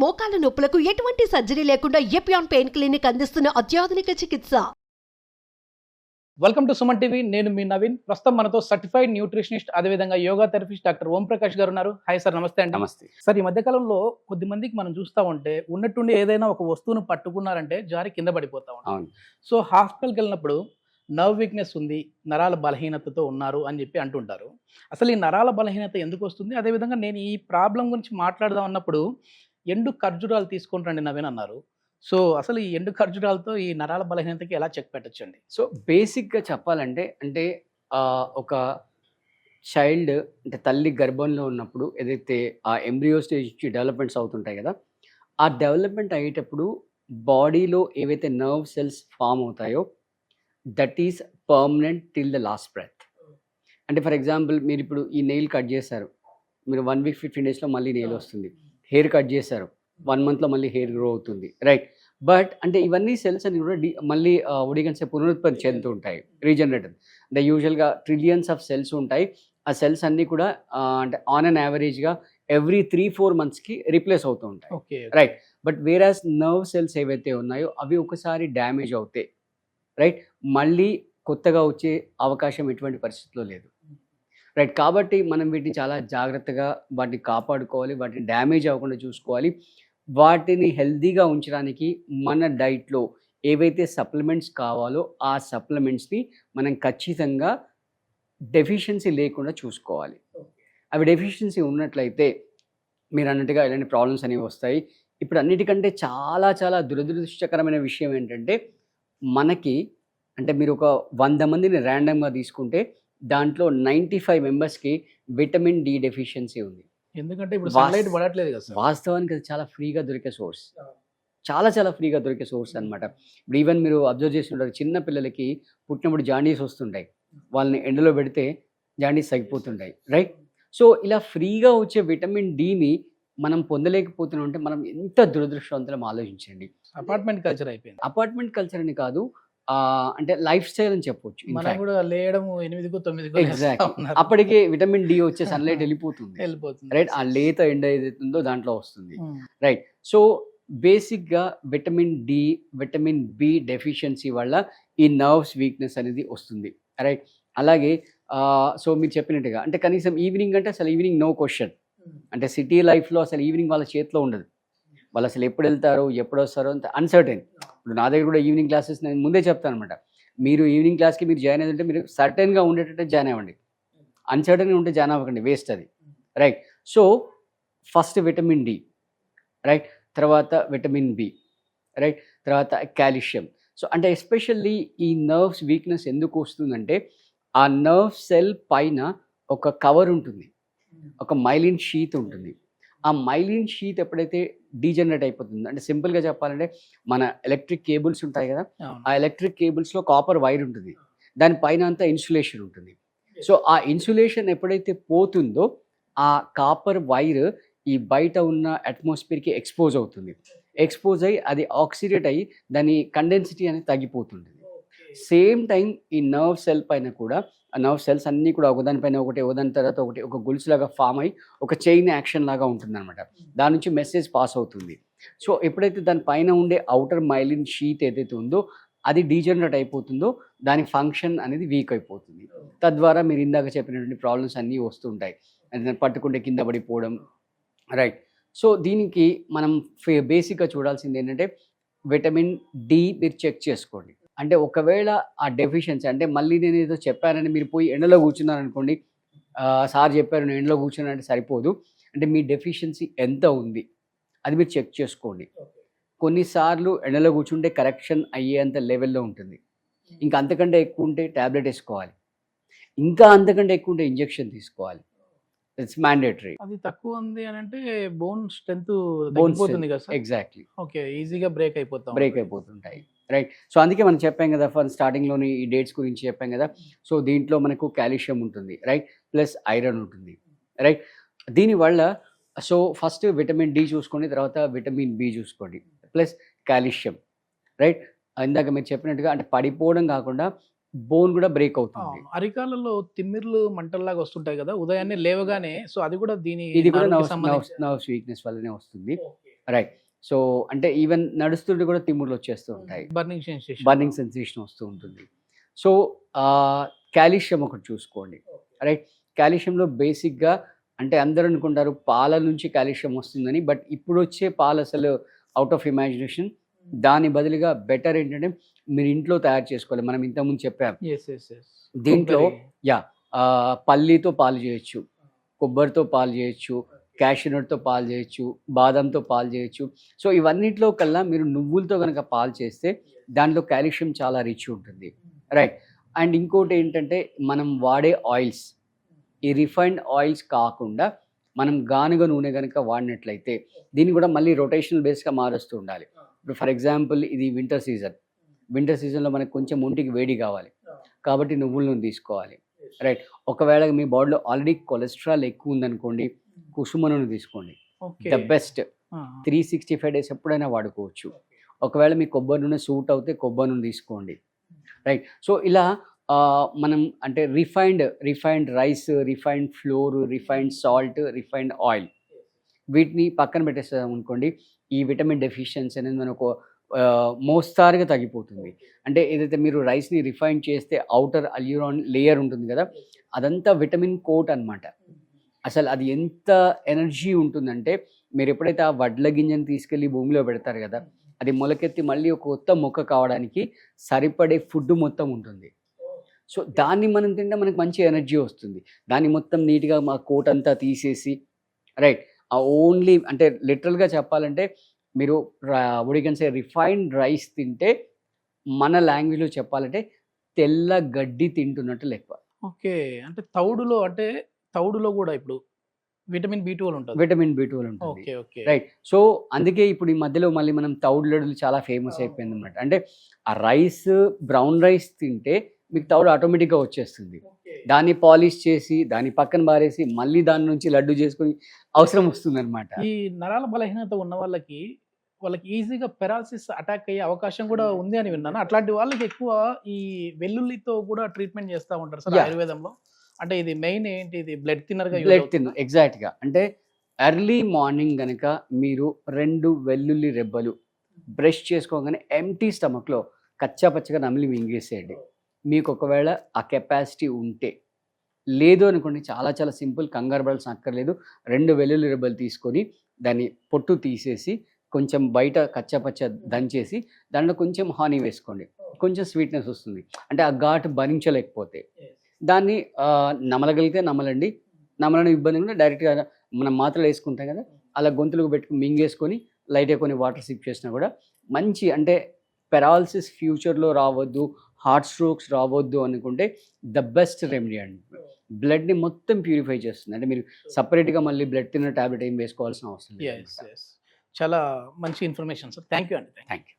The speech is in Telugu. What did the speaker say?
మోకాల నొప్పులకు ఎటువంటి సర్జరీ లేకుండా ఎపియాన్ పెయిన్ క్లినిక్ అందిస్తున్న అత్యాధునిక చికిత్స. Welcome to Suman TV. నేను మీ నవీన్. ప్రస్తుతం మనతో సర్టిఫైడ్ న్యూట్రిషనిస్ట్ అదేవిధంగా యోగా థెరపిస్ట్ డాక్టర్ ఓం ప్రకాష్ గారు ఉన్నారు. హాయ్ సార్, నమస్తే అండి. నమస్తే సార్, ఈ మధ్య కాలంలో కొద్ది మందికి మనం చూస్తూ ఉంటే ఉన్నట్టుండి ఏదైనా ఒక వస్తువును పట్టుకున్నారంటే జారి కింద పడిపోతా ఉంటాం. అవును. సో హాస్పిటల్కి వెళ్ళినప్పుడు నర్వ్ వీక్నెస్ ఉంది, నరాల బలహీనతతో ఉన్నారు అని చెప్పి అంటుంటారు. అసలు ఈ నరాల బలహీనత ఎందుకు వస్తుంది? అదేవిధంగా నేను ఈ ప్రాబ్లం గురించి మాట్లాడదాం అన్నప్పుడు ఎండు ఖర్జూరాలు తీసుకొని రండి నవీన్ అన్నారు. సో అసలు ఈ ఎండు ఖర్జూరాలతో ఈ నరాల బలహీనతకి ఎలా చెక్ పెట్టచ్చండి? సో బేసిక్గా చెప్పాలంటే ఒక చైల్డ్ అంటే తల్లి గర్భంలో ఉన్నప్పుడు ఏదైతే ఆ ఎంబ్రియో స్టేజ్ డెవలప్మెంట్స్ అవుతుంటాయి కదా, ఆ డెవలప్మెంట్ అయ్యేటప్పుడు బాడీలో ఏవైతే నర్వ్ సెల్స్ ఫామ్ అవుతాయో that is permanent till the last breath. అంటే ఫర్ ఎగ్జాంపుల్ మీరు ఇప్పుడు ఈ నెయిల్ కట్ చేశారు, మీరు 1 వీక్ 15 డేస్లో మళ్ళీ నెయిల్ వస్తుంది. హెయిర్ కట్ చేశారు, 1 మంత్లో మళ్ళీ హెయిర్ గ్రో అవుతుంది, రైట్? బట్ అంటే ఇవన్నీ సెల్స్ అని కూడా మళ్ళీ ఉడిగన్సే పునరుత్పత్తి చెందుతూ ఉంటాయి, రీజనరేటివ్. అంటే యూజువల్గా ట్రిలియన్స్ ఆఫ్ సెల్స్ ఉంటాయి. ఆ సెల్స్ అన్నీ కూడా అంటే ఆన్ అన్ యావరేజ్గా ఎవ్రీ 3-4 మంత్స్కి రీప్లేస్ అవుతూ ఉంటాయి, okay, right? But వేరాస్ nerve cells ఏవైతే ఉన్నాయో అవి ఒకసారి డ్యామేజ్ అవుతాయి, రైట్? మళ్ళీ కొత్తగా వచ్చే అవకాశం ఎటువంటి పరిస్థితిలో లేదు, రైట్? కాబట్టి మనం వీటిని చాలా జాగ్రత్తగా వాటిని కాపాడుకోవాలి, వాటిని డ్యామేజ్ అవ్వకుండా చూసుకోవాలి. వాటిని హెల్తీగా ఉంచడానికి మన డైట్లో ఏవైతే సప్లిమెంట్స్ కావాలో ఆ సప్లిమెంట్స్ని మనం ఖచ్చితంగా డెఫిషియన్సీ లేకుండా చూసుకోవాలి. అవి డెఫిషియన్సీ ఉన్నట్లయితే మీరు అన్నట్టుగా ఇలాంటి ప్రాబ్లమ్స్ అనేవి వస్తాయి. ఇప్పుడు అన్నిటికంటే చాలా చాలా దురదృష్టకరమైన విషయం ఏంటంటే మనకి అంటే మీరు ఒక 100 మందిని ర్యాండమ్గా తీసుకుంటే దాంట్లో 95 మెంబర్స్కి విటమిన్ డి డెఫిషియన్సీ ఉంది. ఎందుకంటే ఇప్పుడు సన్లైట్ పడట్లేదు కదా సార్. వాస్తవానికి అది చాలా ఫ్రీగా దొరికే సోర్స్, చాలా చాలా ఫ్రీగా దొరికే సోర్స్ అనమాట. ఇప్పుడు ఈవెన్ మీరు అబ్జర్వ్ చేసి ఉంటారు, చిన్న పిల్లలకి పుట్టినప్పుడు జాండీస్ వస్తుంటాయి, వాళ్ళని ఎండలో పెడితే జాండీస్ తగ్గిపోతుంటాయి, రైట్? సో ఇలా ఫ్రీగా వచ్చే విటమిన్ డిని మనం పొందలేకపోతున్నాం అంటే మనం ఎంత దురదృష్టవంతులం ఆలోచించండి. అపార్ట్మెంట్ కల్చర్ అయిపోయింది. అపార్ట్మెంట్ కల్చర్ అని కాదు, అంటే లైఫ్ స్టైల్ అని చెప్పొచ్చు. మనం కూడా లేయడం 8కు 9కు ఎగ్జాక్ట్లీ, అప్పటికే విటమిన్ డి వచ్చే సన్లైట్ వెళ్ళిపోతుంది, రైట్? ఆ లేత ఎండ ఏదైతుందో దాంట్లో వస్తుంది, రైట్? సో బేసిక్గా vitamin D, vitamin B deficiency వల్ల ఈ నర్వ్స్ వీక్నెస్ అనేది వస్తుంది, రైట్? అలాగే సో మీరు చెప్పినట్టుగా అంటే కనీసం ఈవినింగ్ అంటే అసలు ఈవినింగ్ నో క్వశ్చన్. అంటే సిటీ లైఫ్లో అసలు ఈవినింగ్ వాళ్ళ చేతిలో ఉండదు, వాళ్ళు అసలు ఎప్పుడు వెళ్తారో ఎప్పుడు వస్తారో అంత అన్సర్టైన్. ఇప్పుడు నా దగ్గర కూడా ఈవినింగ్ క్లాసెస్ నేను ముందే చెప్తాను అనమాట, మీరు ఈవినింగ్ క్లాస్కి మీరు జాయిన్ అయ్యిందంటే మీరు సర్టైన్గా ఉండేటట్టే జాయిన్ అవ్వండి, అన్సర్టైన్గా ఉంటే జాయిన్ అవ్వకండి, వేస్ట్ అది, right? So first vitamin D, right? తర్వాత విటమిన్ బి, రైట్? తర్వాత కాల్షియం. సో అంటే ఎస్పెషల్లీ ఈ నర్వ్స్ వీక్నెస్ ఎందుకు వస్తుందంటే ఆ నర్వ్ సెల్ పైన ఒక కవర్ ఉంటుంది, ఒక మైలిన్ షీత్ ఉంటుంది. ఆ మైలిన్ షీత్ ఎప్పుడైతే డీజనరేట్ అయిపోతుందో, అంటే సింపుల్గా చెప్పాలంటే మన ఎలక్ట్రిక్ కేబుల్స్ ఉంటాయి కదా, ఆ ఎలక్ట్రిక్ కేబుల్స్లో కాపర్ వైర్ ఉంటుంది, దానిపైన అంతా ఇన్సులేషన్ ఉంటుంది. సో ఆ ఇన్సులేషన్ ఎప్పుడైతే పోతుందో ఆ కాపర్ వైర్ ఈ బయట ఉన్న అట్మాస్ఫియర్కి ఎక్స్పోజ్ అవుతుంది. ఎక్స్పోజ్ అయ్యి అది ఆక్సిడేట్ అయ్యి దాని కండెన్సిటీ అనేది తగ్గిపోతుంది. సేమ్ టైం ఈ నర్వ్ సెల్ పైన కూడా ఆ నర్వ్ సెల్స్ అన్నీ కూడా ఒకదానిపైన ఒకటి, ఒకదాని తర్వాత ఒకటి, ఒక గొలుసు లాగా ఫామ్ అయ్యి ఒక చైన్ యాక్షన్ లాగా ఉంటుంది అనమాట. దాని నుంచి మెసేజ్ పాస్ అవుతుంది. సో ఎప్పుడైతే దానిపైన ఉండే అవుటర్ మైలిన్ షీత్ ఏదైతే ఉందో అది డీజనరేట్ అయిపోతుందో దాని ఫంక్షన్ అనేది వీక్ అయిపోతుంది. తద్వారా మీరు ఇందాక చెప్పినటువంటి ప్రాబ్లమ్స్ అన్నీ వస్తుంటాయి, అంటే పట్టుకుంటే కింద పడిపోవడం, రైట్? సో దీనికి మనం బేసిక్గా చూడాల్సింది ఏంటంటే విటమిన్ డి మీరు చెక్ చేసుకోండి. అంటే ఒకవేళ ఆ డెఫిషియన్సీ అంటే మళ్ళీ నేను ఏదో చెప్పానని మీరు పోయి ఎండలో కూర్చున్నారు అనుకోండి, సార్ చెప్పారు నేను ఎండలో కూర్చున్నానంటే సరిపోదు. అంటే మీ డెఫిషియన్సీ ఎంత ఉంది అది మీరు చెక్ చేసుకోండి. కొన్నిసార్లు ఎండలో కూర్చుంటే కరెక్షన్ అయ్యేంత లెవెల్లో ఉంటుంది, ఇంకా అంతకంటే ఎక్కువ ఉంటే ట్యాబ్లెట్ వేసుకోవాలి, ఇంకా అంతకంటే ఎక్కువ ఉంటే ఇంజెక్షన్ తీసుకోవాలి. It's mandatory. అది తక్కువ ఉంది అని అంటే బోన్ స్ట్రెంత్ తగ్గిపోతుంది కదా సార్. ఎగ్జాక్ట్లీ, ఓకే, ఈజీగా బ్రేక్ అయిపోతుంటాయి, రైట్? సో అందుకే మనం చెప్పాం కదా స్టార్టింగ్లోని ఈ డేట్స్ గురించి చెప్పాం కదా. సో దీంట్లో మనకు కాల్షియం ఉంటుంది, రైట్? ప్లస్ ఐరన్ ఉంటుంది, రైట్? దీనివల్ల సో ఫస్ట్ విటమిన్ డి చూసుకోండి, తర్వాత విటమిన్ బి చూసుకోండి, ప్లస్ కాల్షియం, రైట్? ఇందాక మీరు చెప్పినట్టుగా అంటే పడిపోవడం కాకుండా బోన్ కూడా బ్రేక్ అవుతుంది. అరికాలలో తిమ్మిర్లు మంటల్లాగా వస్తుంటాయి కదా ఉదయాన్నే లేవగానే, సో అది కూడా ఇది కూడా నర్వ్స్ వీక్నెస్ వల్లనే వస్తుంది, రైట్. సో అంటే ఈవెన్ నడుస్తుంటే కూడా తిమ్ముర్లు వచ్చేస్తూ ఉంటాయి, బర్నింగ్ సెన్సేషన్ వస్తూ ఉంటుంది. సో కాల్షియం ఒకటి చూసుకోండి. రైట్. కాల్షియంలో బేసిక్గా అంటే అందరూ అనుకుంటారు పాల నుంచి కాల్షియం వస్తుందని, బట్ ఇప్పుడు వచ్చే పాలు అసలు అవుట్ ఆఫ్ ఇమాజినేషన్. దాని బదులుగా బెటర్ ఏంటంటే మీరు ఇంట్లో తయారు చేసుకోవాలి. మనం ఇంతకుముందు చెప్పాం దీంట్లో పల్లీతో పాలు చేయొచ్చు, కొబ్బరితో పాలు చేయొచ్చు, క్యాషనట్తో పాలు చేయొచ్చు, బాదంతో పాలు చేయొచ్చు. సో ఇవన్నిట్లో కల్లా మీరు నువ్వులతో కనుక పాలు చేస్తే దాంట్లో కాల్షియం చాలా రిచ్ ఉంటుంది. రైట్. అండ్ ఇంకోటి ఏంటంటే మనం వాడే ఆయిల్స్, ఈ రిఫైన్డ్ ఆయిల్స్ కాకుండా మనం గానుగ నూనె కనుక వాడినట్లయితే దీన్ని కూడా మళ్ళీ రొటేషనల్ బేస్గా మారుస్తూ ఉండాలి. ఇప్పుడు ఫర్ ఎగ్జాంపుల్ ఇది వింటర్ సీజన్లో మనకు కొంచెం ఒంటికి వేడి కావాలి కాబట్టి నువ్వుల నూనె తీసుకోవాలి. రైట్. ఒకవేళ మీ బాడీలో ఆల్రెడీ కొలెస్ట్రాల్ ఎక్కువ ఉందనుకోండి, కుసుమ నూనె తీసుకోండి. The best. 365 days ఎప్పుడైనా వాడుకోవచ్చు. ఒకవేళ మీ కొబ్బరి నూనె సూట్ అవుతే కొబ్బరి నూనె తీసుకోండి. రైట్. సో ఇలా మనం అంటే refined rice, refined floor, refined salt, refined oil వీటిని పక్కన పెట్టేస్తాం అనుకోండి, ఈ విటమిన్ డెఫిషియన్సీ అనేది మనకు మోస్తారుగా తగ్గిపోతుంది. అంటే ఏదైతే మీరు రైస్ని రిఫైన్ చేస్తే అవుటర్ అల్యూరాన్ లేయర్ ఉంటుంది కదా, అదంతా విటమిన్ కోట్ అనమాట. అసలు అది ఎంత ఎనర్జీ ఉంటుందంటే మీరు ఎప్పుడైతే ఆ వడ్ల గింజను తీసుకెళ్ళి భూమిలో పెడతారు కదా, అది మొలకెత్తి మళ్ళీ ఒక కొత్త మొక్క కావడానికి సరిపడే ఫుడ్ మొత్తం ఉంటుంది. సో దాన్ని మనం తింటే మనకు మంచి ఎనర్జీ వస్తుంది. దాన్ని మొత్తం నీట్గా మా కోట్ అంతా తీసేసి రైట్ ఓన్లీ అంటే లిటరల్గా చెప్పాలంటే మీరు ఉడికన్సే రిఫైన్డ్ రైస్ తింటే మన లాంగ్వేజ్లో చెప్పాలంటే తెల్ల గడ్డి తింటున్నట్టు లెక్క. ఓకే. అంటే తౌడులో కూడా ఇప్పుడు విటమిన్ B12 ఉంటుంది. రైట్. సో అందుకే ఇప్పుడు ఈ మధ్యలో మళ్ళీ మనం తౌడు లడ్డులు చాలా ఫేమస్ అయిపోయింది అనమాట. అంటే ఆ రైస్ బ్రౌన్ రైస్ తింటే మీకు తౌడు ఆటోమేటిక్గా వచ్చేస్తుంది. దాన్ని పాలిష్ చేసి దాన్ని పక్కన బారేసి మళ్ళీ దాని నుంచి లడ్డు చేసుకుని అవసరం వస్తుంది అనమాట. ఈ నరాల బలహీనత ఉన్న వాళ్ళకి ఈజీగా పెరాలసిస్ అటాక్ అయ్యే అవకాశం కూడా ఉంది అని విన్నాను. అట్లాంటి వాళ్ళకి ఎక్కువ ఈ వెల్లుల్లితో కూడా ట్రీట్మెంట్ చేస్తూ ఉంటారు సార్ ఆయుర్వేదంలో. అంటే ఇది మెయిన్ ఏంటి, ఇది బ్లడ్ థిన్నర్ ఎగ్జాక్ట్గా. అంటే ఎర్లీ మార్నింగ్ కనుక మీరు 2 వెల్లుల్లి రెబ్బలు బ్రష్ చేసుకోగానే ఎంటీ స్టమక్లో కచ్చాపచ్చగా నమిలి మింగేసేయండి. మీకు ఒకవేళ ఆ కెపాసిటీ ఉంటే, లేదు అనుకోండి చాలా చాలా సింపుల్, కంగారు పడాల్సిన అక్కర్లేదు. 2 వెల్లుల్లి రెబ్బలు తీసుకొని దాన్ని పొట్టు తీసేసి కొంచెం బయట కచ్చాపచ్చ దంచేసి దాంట్లో కొంచెం హానీ వేసుకోండి. కొంచెం స్వీట్నెస్ వస్తుంది. అంటే ఆ ఘాటు భరించలేకపోతే దాన్ని నమలగలిగితే నమలండి, నమలని ఇబ్బంది కూడా డైరెక్ట్గా మనం మాత్రలు వేసుకుంటాం కదా, అలా గొంతులకు పెట్టుకుని మింగేసుకొని లైట్గా కొన్ని వాటర్ సిప్ చేసినా కూడా మంచి అంటే పెరాలసిస్ ఫ్యూచర్లో రావద్దు, హార్ట్ స్ట్రోక్స్ రావద్దు అనుకుంటే ద బెస్ట్ రెమెడీ అండి. బ్లడ్ని మొత్తం ప్యూరిఫై చేస్తుంది. అంటే మీరు సపరేట్గా మళ్ళీ బ్లడ్ తిన్న టాబ్లెట్ ఏం వేసుకోవాల్సిన అవసరం లేదు. చాలా మంచి ఇన్ఫర్మేషన్ సార్. థ్యాంక్ యూ అండి. Thank you.